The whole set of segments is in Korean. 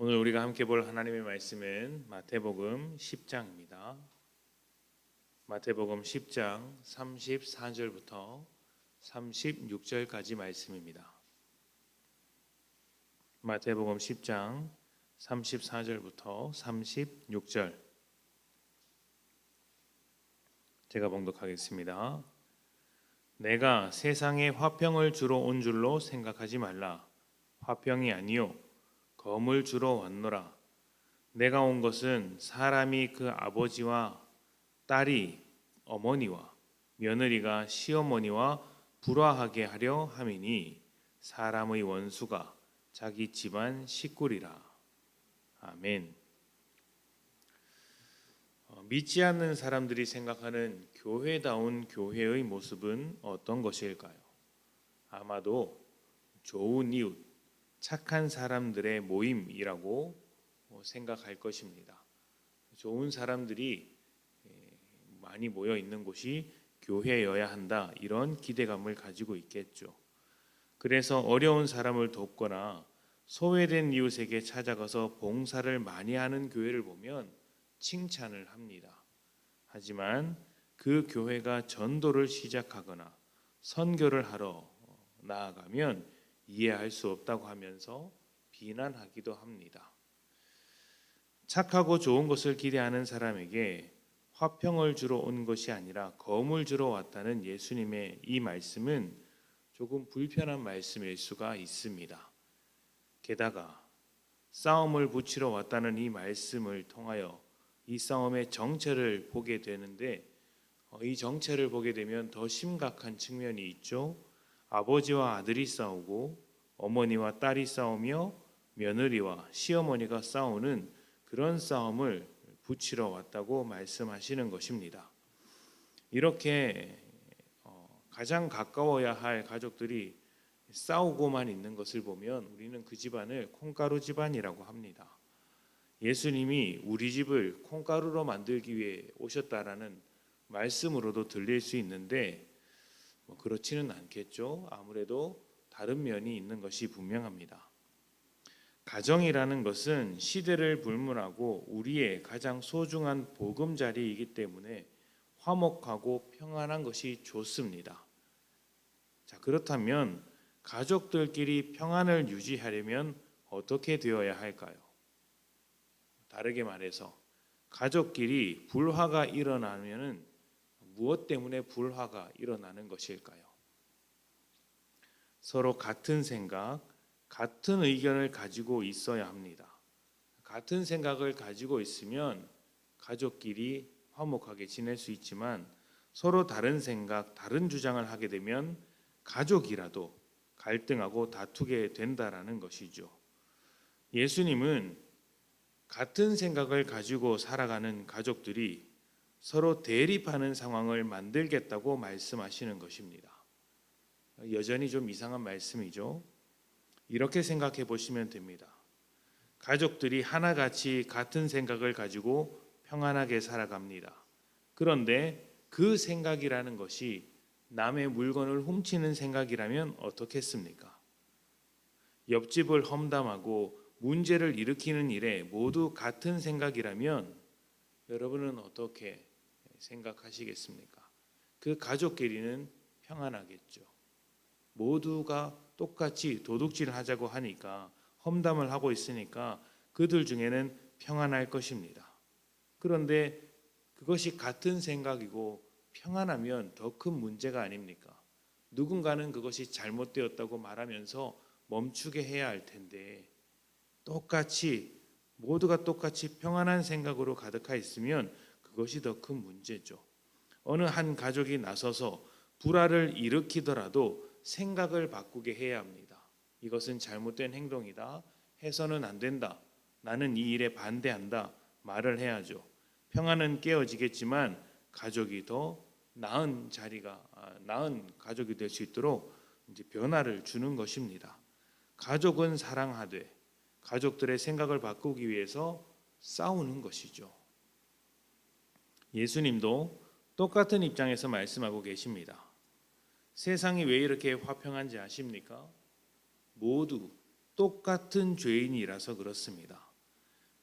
오늘 우리가 함께 볼 하나님의 말씀은 마태복음 10장입니다. 마태복음 10장 34절부터 36절까지 말씀입니다. 마태복음 10장 34절부터 36절 제가 봉독하겠습니다. 내가 세상에 화평을 주러 온 줄로 생각하지 말라. 화평이 아니요 검을 주러 왔노라. 내가 온 것은 사람이 그 아버지와 딸이 어머니와 며느리가 시어머니와 불화하게 하려 함이니 사람의 원수가 자기 집안 식구리라. 아멘. 믿지 않는 사람들이 생각하는 교회다운 교회의 모습은 어떤 것일까요? 아마도 좋은 이웃, 착한 사람들의 모임이라고 생각할 것입니다. 좋은 사람들이 많이 모여 있는 곳이 교회여야 한다, 이런 기대감을 가지고 있겠죠. 그래서 어려운 사람을 돕거나 소외된 이웃에게 찾아가서 봉사를 많이 하는 교회를 보면 칭찬을 합니다. 하지만 그 교회가 전도를 시작하거나 선교를 하러 나아가면 이해할 수 없다고 하면서 비난하기도 합니다. 착하고 좋은 것을 기대하는 사람에게 화평을 주러 온 것이 아니라 검을 주러 왔다는 예수님의 이 말씀은 조금 불편한 말씀일 수가 있습니다. 게다가 싸움을 붙이러 왔다는 이 말씀을 통하여 이 싸움의 정체를 보게 되는데, 이 정체를 보게 되면 더 심각한 측면이 있죠. 아버지와 아들이 싸우고 어머니와 딸이 싸우며 며느리와 시어머니가 싸우는 그런 싸움을 붙이러 왔다고 말씀하시는 것입니다. 이렇게 가장 가까워야 할 가족들이 싸우고만 있는 것을 보면 우리는 그 집안을 콩가루 집안이라고 합니다. 예수님이 우리 집을 콩가루로 만들기 위해 오셨다라는 말씀으로도 들릴 수 있는데 그렇지는 않겠죠. 아무래도 다른 면이 있는 것이 분명합니다. 가정이라는 것은 시대를 불문하고 우리의 가장 소중한 보금자리이기 때문에 화목하고 평안한 것이 좋습니다. 자, 그렇다면 가족들끼리 평안을 유지하려면 어떻게 되어야 할까요? 다르게 말해서 가족끼리 불화가 일어나면 무엇 때문에 불화가 일어나는 것일까요? 서로 같은 생각, 같은 의견을 가지고 있어야 합니다. 같은 생각을 가지고 있으면 가족끼리 화목하게 지낼 수 있지만 서로 다른 생각, 다른 주장을 하게 되면 가족이라도 갈등하고 다투게 된다라는 것이죠. 예수님은 같은 생각을 가지고 살아가는 가족들이 서로 대립하는 상황을 만들겠다고 말씀하시는 것입니다. 여전히 좀 이상한 말씀이죠. 이렇게 생각해 보시면 됩니다. 가족들이 하나같이 같은 생각을 가지고 평안하게 살아갑니다. 그런데 그 생각이라는 것이 남의 물건을 훔치는 생각이라면 어떻겠습니까? 옆집을 험담하고 문제를 일으키는 일에 모두 같은 생각이라면 여러분은 어떻게 생각하시겠습니까? 그 가족끼리는 평안하겠죠. 모두가 똑같이 도둑질을 하자고 하니까, 험담을 하고 있으니까 그들 중에는 평안할 것입니다. 그런데 그것이 같은 생각이고 평안하면 더 큰 문제가 아닙니까? 누군가는 그것이 잘못되었다고 말하면서 멈추게 해야 할 텐데, 모두가 똑같이 평안한 생각으로 가득하 있으면 그것이 더 큰 문제죠. 어느 한 가족이 나서서 불화를 일으키더라도 생각을 바꾸게 해야 합니다. 이것은 잘못된 행동이다. 해서는 안 된다. 나는 이 일에 반대한다. 말을 해야죠. 평안은 깨어지겠지만 가족이 더 나은 가족이 될 수 있도록 이제 변화를 주는 것입니다. 가족은 사랑하되 가족들의 생각을 바꾸기 위해서 싸우는 것이죠. 예수님도 똑같은 입장에서 말씀하고 계십니다. 세상이 왜 이렇게 화평한지 아십니까? 모두 똑같은 죄인이라서 그렇습니다.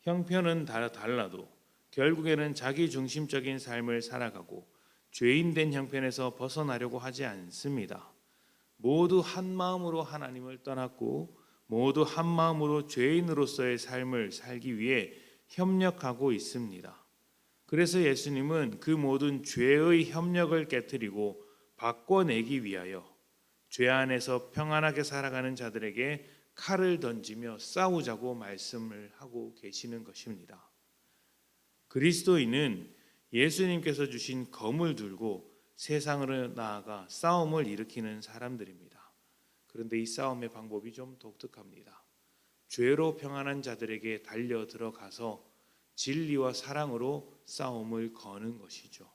형편은 달라도 결국에는 자기 중심적인 삶을 살아가고 죄인된 형편에서 벗어나려고 하지 않습니다. 모두 한 마음으로 하나님을 떠났고 모두 한 마음으로 죄인으로서의 삶을 살기 위해 협력하고 있습니다. 그래서 예수님은 그 모든 죄의 협력을 깨뜨리고 바꿔내기 위하여 죄 안에서 평안하게 살아가는 자들에게 칼을 던지며 싸우자고 말씀을 하고 계시는 것입니다. 그리스도인은 예수님께서 주신 검을 들고 세상으로 나아가 싸움을 일으키는 사람들입니다. 그런데 이 싸움의 방법이 좀 독특합니다. 죄로 평안한 자들에게 달려 들어가서 진리와 사랑으로 싸움을 거는 것이죠.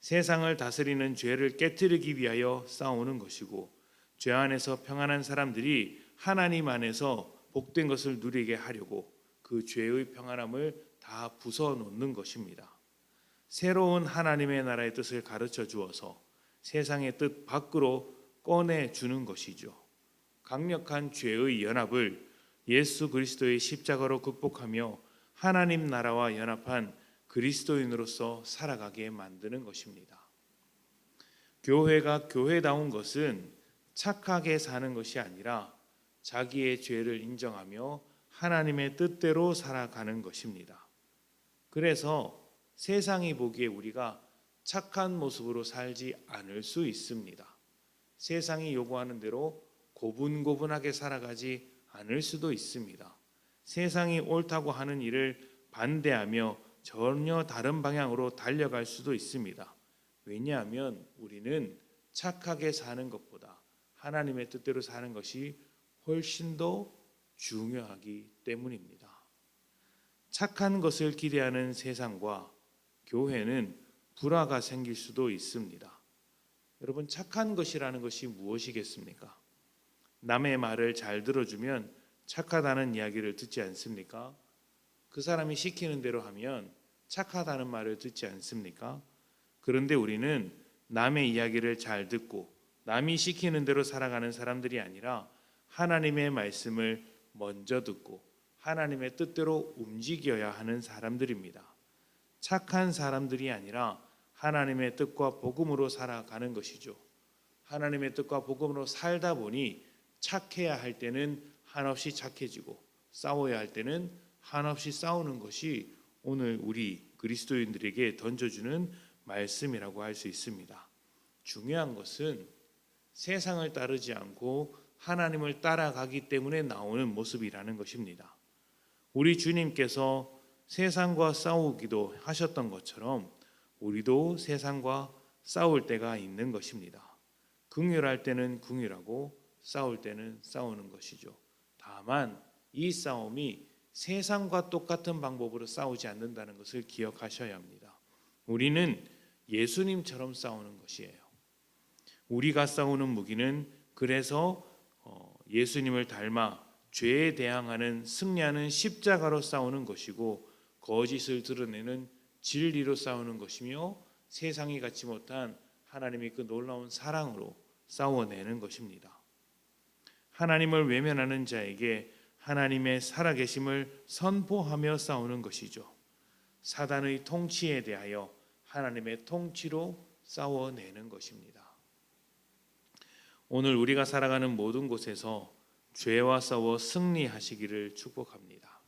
세상을 다스리는 죄를 깨뜨리기 위하여 싸우는 것이고, 죄 안에서 평안한 사람들이 하나님 안에서 복된 것을 누리게 하려고 그 죄의 평안함을 다 부숴놓는 것입니다. 새로운 하나님의 나라의 뜻을 가르쳐 주어서 세상의 뜻 밖으로 꺼내주는 것이죠. 강력한 죄의 연합을 예수 그리스도의 십자가로 극복하며 하나님 나라와 연합한 그리스도인으로서 살아가게 만드는 것입니다. 교회가 교회다운 것은 착하게 사는 것이 아니라 자기의 죄를 인정하며 하나님의 뜻대로 살아가는 것입니다. 그래서 세상이 보기에 우리가 착한 모습으로 살지 않을 수 있습니다. 세상이 요구하는 대로 고분고분하게 살아가지 않을 수도 있습니다. 세상이 옳다고 하는 일을 반대하며 전혀 다른 방향으로 달려갈 수도 있습니다. 왜냐하면 우리는 착하게 사는 것보다 하나님의 뜻대로 사는 것이 훨씬 더 중요하기 때문입니다. 착한 것을 기대하는 세상과 교회는 불화가 생길 수도 있습니다. 여러분, 착한 것이라는 것이 무엇이겠습니까? 남의 말을 잘 들어주면 착하다는 이야기를 듣지 않습니까? 그 사람이 시키는 대로 하면 착하다는 말을 듣지 않습니까? 그런데 우리는 남의 이야기를 잘 듣고 남이 시키는 대로 살아가는 사람들이 아니라 하나님의 말씀을 먼저 듣고 하나님의 뜻대로 움직여야 하는 사람들입니다. 착한 사람들이 아니라 하나님의 뜻과 복음으로 살아가는 것이죠. 하나님의 뜻과 복음으로 살다 보니 착해야 할 때는 한없이 착해지고 싸워야 할 때는 한없이 싸우는 것이 오늘 우리 그리스도인들에게 던져주는 말씀이라고 할 수 있습니다. 중요한 것은 세상을 따르지 않고 하나님을 따라가기 때문에 나오는 모습이라는 것입니다. 우리 주님께서 세상과 싸우기도 하셨던 것처럼 우리도 세상과 싸울 때가 있는 것입니다. 긍휼할 때는 긍휼하고 싸울 때는 싸우는 것이죠. 다만 이 싸움이 세상과 똑같은 방법으로 싸우지 않는다는 것을 기억하셔야 합니다. 우리는 예수님처럼 싸우는 것이에요. 우리가 싸우는 무기는 그래서 예수님을 닮아 죄에 대항하는 승리하는 십자가로 싸우는 것이고 거짓을 드러내는 진리로 싸우는 것이며 세상이 갖지 못한 하나님의 그 놀라운 사랑으로 싸워내는 것입니다. 하나님을 외면하는 자에게 하나님의 살아계심을 선포하며 싸우는 것이죠. 사단의 통치에 대하여 하나님의 통치로 싸워내는 것입니다. 오늘 우리가 살아가는 모든 곳에서 죄와 싸워 승리하시기를 축복합니다.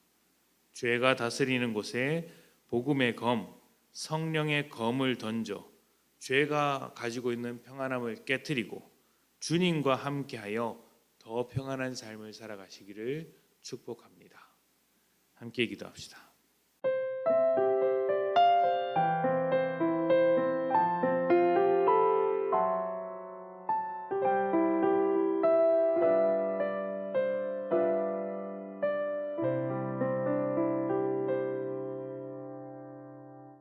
죄가 다스리는 곳에 복음의 검, 성령의 검을 던져 죄가 가지고 있는 평안함을 깨뜨리고 주님과 함께하여 더 평안한 삶을 살아가시기를 축복합니다. 함께 기도합시다.